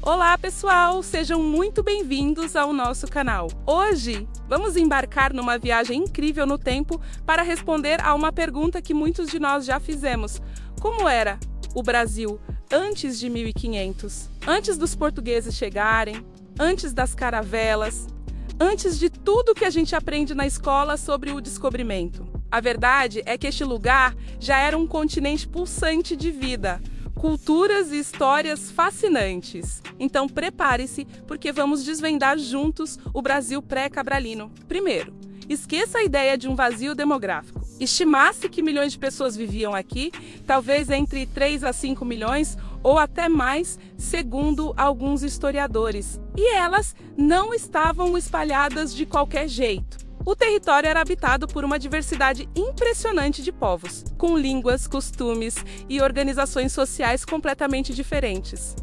Olá pessoal, sejam muito bem-vindos ao nosso canal. Hoje vamos embarcar numa viagem incrível no tempo para responder a uma pergunta que muitos de nós já fizemos. Como era o Brasil antes de 1500? Antes dos portugueses chegarem, antes das caravelas, antes de tudo que a gente aprende na escola sobre o descobrimento. A verdade é que este lugar já era um continente pulsante de vida, culturas e histórias fascinantes. Então prepare-se, porque vamos desvendar juntos o Brasil pré-cabralino. Primeiro, esqueça a ideia de um vazio demográfico. Estima-se que milhões de pessoas viviam aqui, talvez entre 3 a 5 milhões ou até mais, segundo alguns historiadores. E elas não estavam espalhadas de qualquer jeito. O território era habitado por uma diversidade impressionante de povos, com línguas, costumes e organizações sociais completamente diferentes.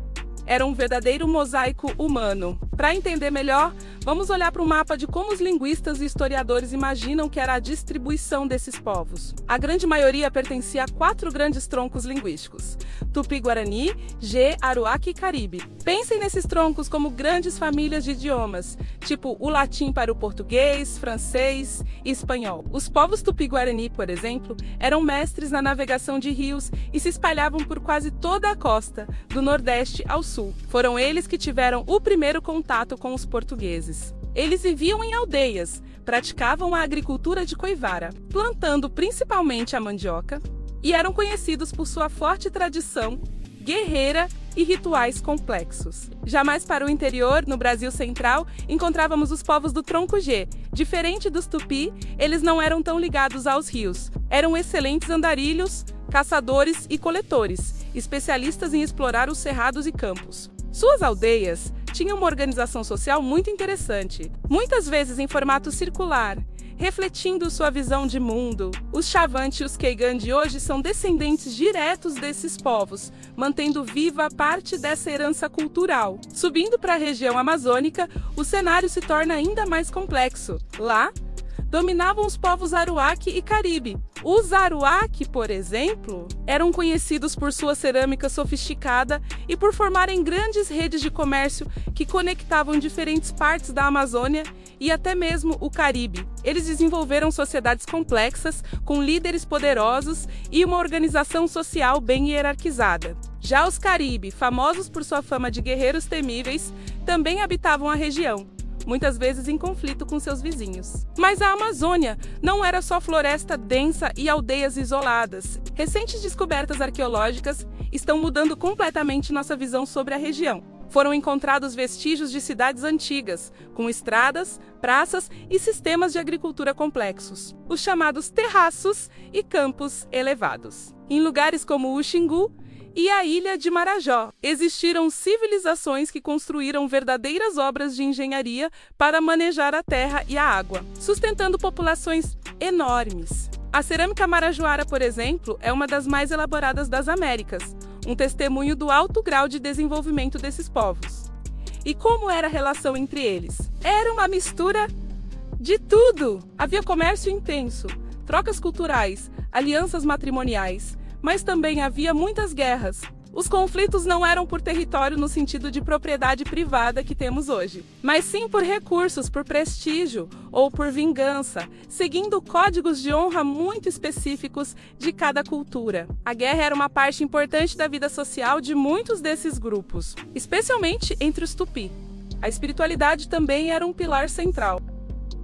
Era um verdadeiro mosaico humano. Para entender melhor, vamos olhar para o mapa de como os linguistas e historiadores imaginam que era a distribuição desses povos. A grande maioria pertencia a 4 grandes troncos linguísticos: Tupi-Guarani, Gê, Aruaque e Caribe. Pensem nesses troncos como grandes famílias de idiomas, tipo o latim para o português, francês e espanhol. Os povos Tupi-Guarani, por exemplo, eram mestres na navegação de rios e se espalhavam por quase toda a costa, do Nordeste ao Sul. Foram eles que tiveram o primeiro contato com os portugueses. Eles viviam em aldeias, praticavam a agricultura de coivara, plantando principalmente a mandioca, e eram conhecidos por sua forte tradição guerreira e rituais complexos. Já mais para o interior, no Brasil Central, encontrávamos os povos do Tronco G. Diferente dos Tupi, eles não eram tão ligados aos rios. Eram excelentes andarilhos, caçadores e coletores, especialistas em explorar os cerrados e campos. Suas aldeias tinham uma organização social muito interessante, muitas vezes em formato circular, refletindo sua visão de mundo. Os Xavante e os Kiegan de hoje são descendentes diretos desses povos, mantendo viva parte dessa herança cultural. Subindo para a região amazônica, o cenário se torna ainda mais complexo. Lá, dominavam os povos Aruaque e Caribe. Os Aruaque, por exemplo, eram conhecidos por sua cerâmica sofisticada e por formarem grandes redes de comércio que conectavam diferentes partes da Amazônia e até mesmo o Caribe. Eles desenvolveram sociedades complexas, com líderes poderosos e uma organização social bem hierarquizada. Já os Caribe, famosos por sua fama de guerreiros temíveis, também habitavam a região, muitas vezes em conflito com seus vizinhos. Mas a Amazônia não era só floresta densa e aldeias isoladas. Recentes descobertas arqueológicas estão mudando completamente nossa visão sobre a região. Foram encontrados vestígios de cidades antigas, com estradas, praças e sistemas de agricultura complexos, os chamados terraços e campos elevados. Em lugares como o Xingu e a ilha de Marajó, existiram civilizações que construíram verdadeiras obras de engenharia para manejar a terra e a água, sustentando populações enormes. A cerâmica marajoara, por exemplo, é uma das mais elaboradas das Américas, um testemunho do alto grau de desenvolvimento desses povos. E como era a relação entre eles? Era uma mistura de tudo! Havia comércio intenso, trocas culturais, alianças matrimoniais, mas também havia muitas guerras. Os conflitos não eram por território no sentido de propriedade privada que temos hoje, mas sim por recursos, por prestígio ou por vingança, seguindo códigos de honra muito específicos de cada cultura. A guerra era uma parte importante da vida social de muitos desses grupos, especialmente entre os Tupi. A espiritualidade também era um pilar central.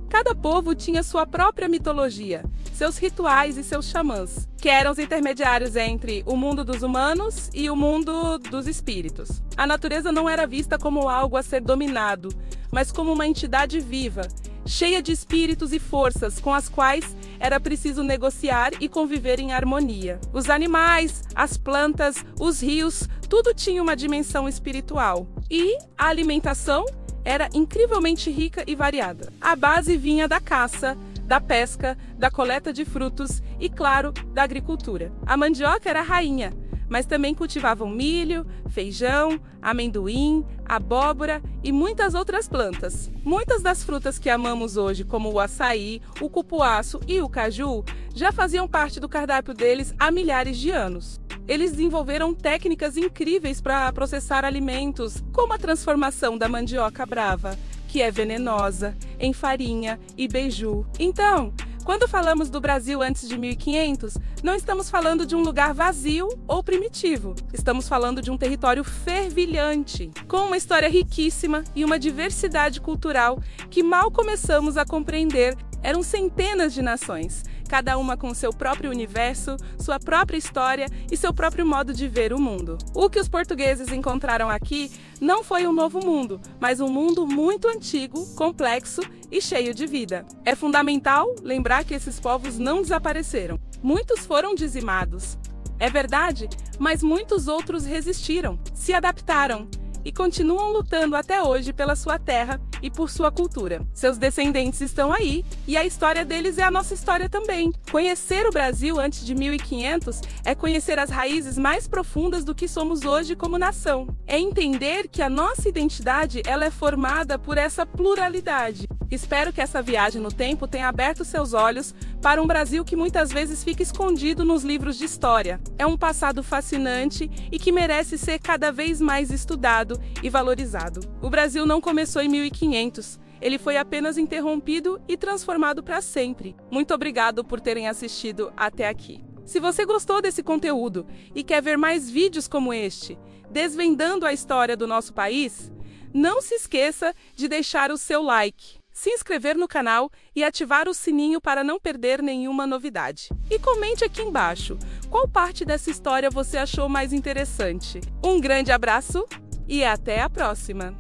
Cada povo tinha sua própria mitologia, seus rituais e seus xamãs, que eram os intermediários entre o mundo dos humanos e o mundo dos espíritos. A natureza não era vista como algo a ser dominado, mas como uma entidade viva, cheia de espíritos e forças com as quais era preciso negociar e conviver em harmonia. Os animais, as plantas, os rios, tudo tinha uma dimensão espiritual. E a alimentação era incrivelmente rica e variada. A base vinha da caça, da pesca, da coleta de frutos e, claro, da agricultura. A mandioca era a rainha, mas também cultivavam milho, feijão, amendoim, abóbora e muitas outras plantas. Muitas das frutas que amamos hoje, como o açaí, o cupuaço e o caju, já faziam parte do cardápio deles há milhares de anos. Eles desenvolveram técnicas incríveis para processar alimentos, como a transformação da mandioca brava, que é venenosa, em farinha e beiju. Então, quando falamos do Brasil antes de 1500, não estamos falando de um lugar vazio ou primitivo. Estamos falando de um território fervilhante, com uma história riquíssima e uma diversidade cultural que mal começamos a compreender. Eram centenas de nações, cada uma com seu próprio universo, sua própria história e seu próprio modo de ver o mundo. O que os portugueses encontraram aqui não foi um novo mundo, mas um mundo muito antigo, complexo e cheio de vida. É fundamental lembrar que esses povos não desapareceram. Muitos foram dizimados. É verdade, mas muitos outros resistiram, se adaptaram e continuam lutando até hoje pela sua terra e por sua cultura. Seus descendentes estão aí e a história deles é a nossa história também. Conhecer o Brasil antes de 1500 é conhecer as raízes mais profundas do que somos hoje como nação. É entender que a nossa identidade ela é formada por essa pluralidade. Espero que essa viagem no tempo tenha aberto seus olhos para um Brasil que muitas vezes fica escondido nos livros de história. É um passado fascinante e que merece ser cada vez mais estudado e valorizado. O Brasil não começou em 1500. Ele foi apenas interrompido e transformado para sempre. Muito obrigado por terem assistido até aqui. Se você gostou desse conteúdo e quer ver mais vídeos como este, desvendando a história do nosso país, não se esqueça de deixar o seu like, se inscrever no canal e ativar o sininho para não perder nenhuma novidade. E comente aqui embaixo qual parte dessa história você achou mais interessante. Um grande abraço e até a próxima!